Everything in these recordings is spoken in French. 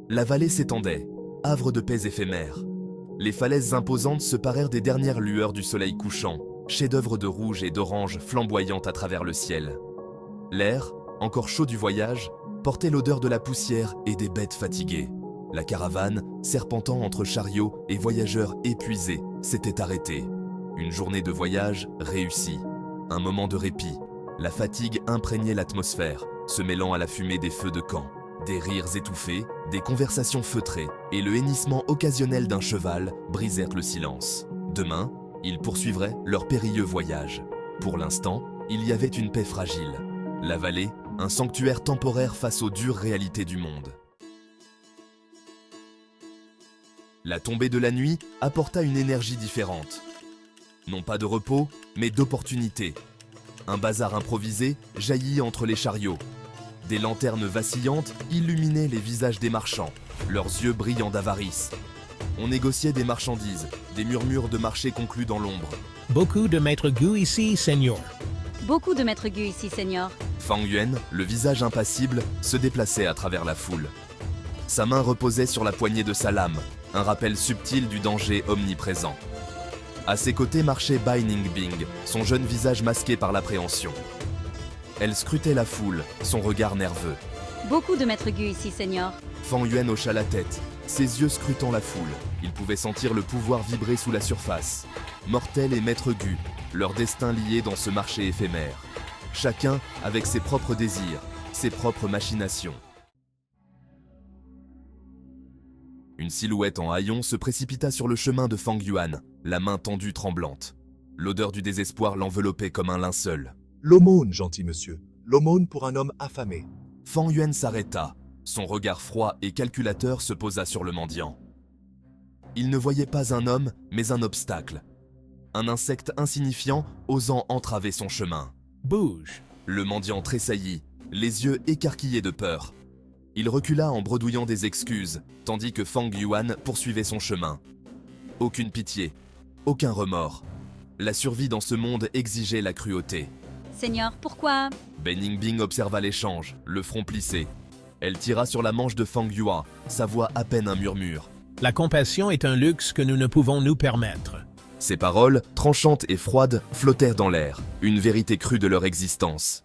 La vallée s'étendait, havre de paix éphémère. Les falaises imposantes se parèrent des dernières lueurs du soleil couchant, chef-d'œuvre de rouge et d'orange flamboyant à travers le ciel. L'air, encore chaud du voyage, portait l'odeur de la poussière et des bêtes fatiguées. La caravane, serpentant entre chariots et voyageurs épuisés, s'était arrêtée. Une journée de voyage réussie. Un moment de répit. La fatigue imprégnait l'atmosphère, se mêlant à la fumée des feux de camp. Des rires étouffés, des conversations feutrées et le hennissement occasionnel d'un cheval brisèrent le silence. Demain, ils poursuivraient leur périlleux voyage. Pour l'instant, il y avait une paix fragile. La vallée, un sanctuaire temporaire face aux dures réalités du monde. La tombée de la nuit apporta une énergie différente. Non pas de repos, mais d'opportunité. Un bazar improvisé jaillit entre les chariots. Des lanternes vacillantes illuminaient les visages des marchands, leurs yeux brillant d'avarice. On négociait des marchandises, des murmures de marché conclus dans l'ombre. Beaucoup de maîtres Gu ici, Seigneur. Beaucoup de maîtres Gu ici, Seigneur. Fang Yuan, le visage impassible, se déplaçait à travers la foule. Sa main reposait sur la poignée de sa lame, un rappel subtil du danger omniprésent. À ses côtés marchait Bai Ningbing, son jeune visage masqué par l'appréhension. Elle scrutait la foule, son regard nerveux. Beaucoup de maîtres Gu ici, Seigneur. Fang Yuan hocha la tête, ses yeux scrutant la foule. Il pouvait sentir le pouvoir vibrer sous la surface. Mortels et maîtres Gu, leur destin lié dans ce marché éphémère. Chacun avec ses propres désirs, ses propres machinations. Une silhouette en haillons se précipita sur le chemin de Fang Yuan, la main tendue tremblante. L'odeur du désespoir l'enveloppait comme un linceul. L'aumône, gentil monsieur. L'aumône pour un homme affamé. Fang Yuan s'arrêta. Son regard froid et calculateur se posa sur le mendiant. Il ne voyait pas un homme, mais un obstacle. Un insecte insignifiant osant entraver son chemin. Bouge. Le mendiant tressaillit, les yeux écarquillés de peur. Il recula en bredouillant des excuses, tandis que Fang Yuan poursuivait son chemin. Aucune pitié, aucun remords. La survie dans ce monde exigeait la cruauté. Seigneur, pourquoi? Bai Ningbing observa l'échange, le front plissé. Elle tira sur la manche de Fang Yuan, sa voix à peine un murmure. La compassion est un luxe que nous ne pouvons nous permettre. Ces paroles, tranchantes et froides, flottèrent dans l'air, une vérité crue de leur existence.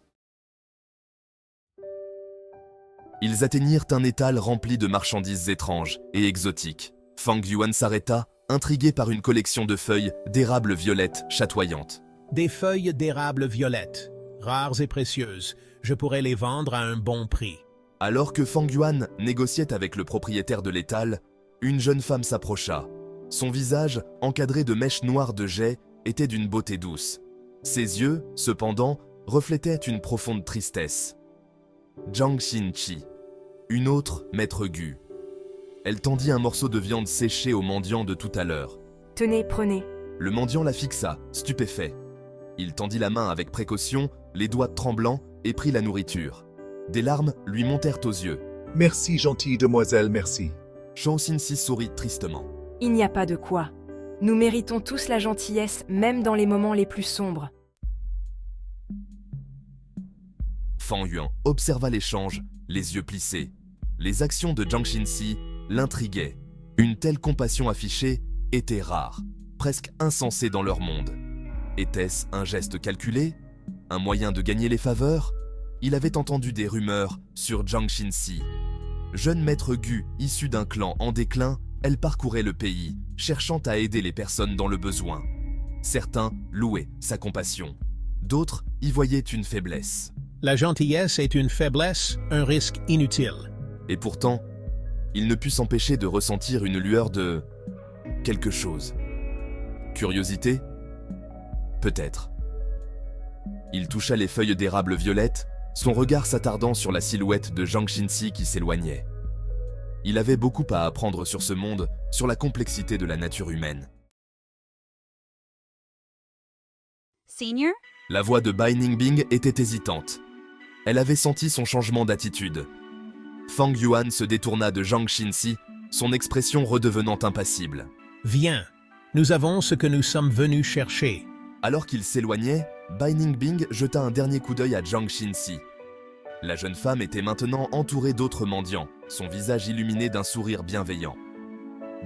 Ils atteignirent un étal rempli de marchandises étranges et exotiques. Fang Yuan s'arrêta, intrigué par une collection de feuilles d'érable violette chatoyantes. Des feuilles d'érable violette, rares et précieuses. Je pourrais les vendre à un bon prix. Alors que Fang Yuan négociait avec le propriétaire de l'étal, une jeune femme s'approcha. Son visage, encadré de mèches noires de jais, était d'une beauté douce. Ses yeux, cependant, reflétaient une profonde tristesse. Zhang Xinqi, une autre maître Gu. Elle tendit un morceau de viande séchée au mendiant de tout à l'heure. Tenez, prenez. Le mendiant la fixa, stupéfait. Il tendit la main avec précaution, les doigts tremblants, et prit la nourriture. Des larmes lui montèrent aux yeux. Merci, gentille demoiselle, merci. Shao Xinxi sourit tristement. Il n'y a pas de quoi. Nous méritons tous la gentillesse, même dans les moments les plus sombres. Fang Yuan observa l'échange, les yeux plissés. Les actions de Zhang Xinxi l'intriguaient. Une telle compassion affichée était rare, presque insensée dans leur monde. Était-ce un geste calculé? Un moyen de gagner les faveurs? Il avait entendu des rumeurs sur Zhang Xinxi. Jeune maître Gu, issue d'un clan en déclin, elle parcourait le pays, cherchant à aider les personnes dans le besoin. Certains louaient sa compassion. D'autres y voyaient une faiblesse. La gentillesse est une faiblesse, un risque inutile. Et pourtant, il ne put s'empêcher de ressentir une lueur de... quelque chose. Curiosité? Peut-être. Il toucha les feuilles d'érable violette, son regard s'attardant sur la silhouette de Zhang Xinxi qui s'éloignait. Il avait beaucoup à apprendre sur ce monde, sur la complexité de la nature humaine. Seigneur? La voix de Bai Ningbing était hésitante. Elle avait senti son changement d'attitude. Fang Yuan se détourna de Zhang Xinxi, son expression redevenant impassible. Viens, nous avons ce que nous sommes venus chercher. Alors qu'il s'éloignait, Bai Ningbing jeta un dernier coup d'œil à Zhang Xinxi. La jeune femme était maintenant entourée d'autres mendiants, son visage illuminé d'un sourire bienveillant.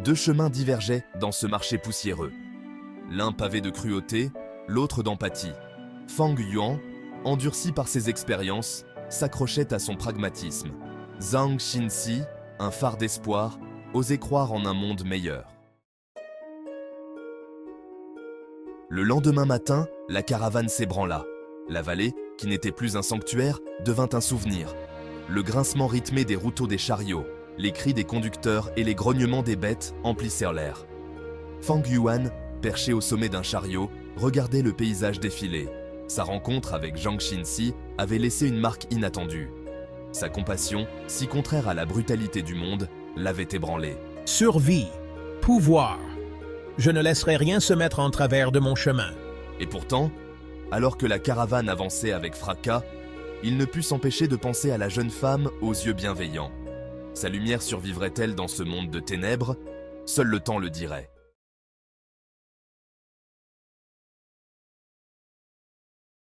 Deux chemins divergeaient dans ce marché poussiéreux. L'un pavé de cruauté, l'autre d'empathie. Fang Yuan, endurci par ses expériences, s'accrochait à son pragmatisme. Zhang Xinxi, un phare d'espoir, osait croire en un monde meilleur. Le lendemain matin, la caravane s'ébranla. La vallée, qui n'était plus un sanctuaire, devint un souvenir. Le grincement rythmé des routeaux des chariots, les cris des conducteurs et les grognements des bêtes emplissèrent l'air. Fang Yuan, perché au sommet d'un chariot, regardait le paysage défiler. Sa rencontre avec Zhang Xinxi avait laissé une marque inattendue. Sa compassion, si contraire à la brutalité du monde, l'avait ébranlé. Survie, pouvoir. Je ne laisserai rien se mettre en travers de mon chemin. Et pourtant, alors que la caravane avançait avec fracas, il ne put s'empêcher de penser à la jeune femme aux yeux bienveillants. Sa lumière survivrait-elle dans ce monde de ténèbres? Seul le temps le dirait.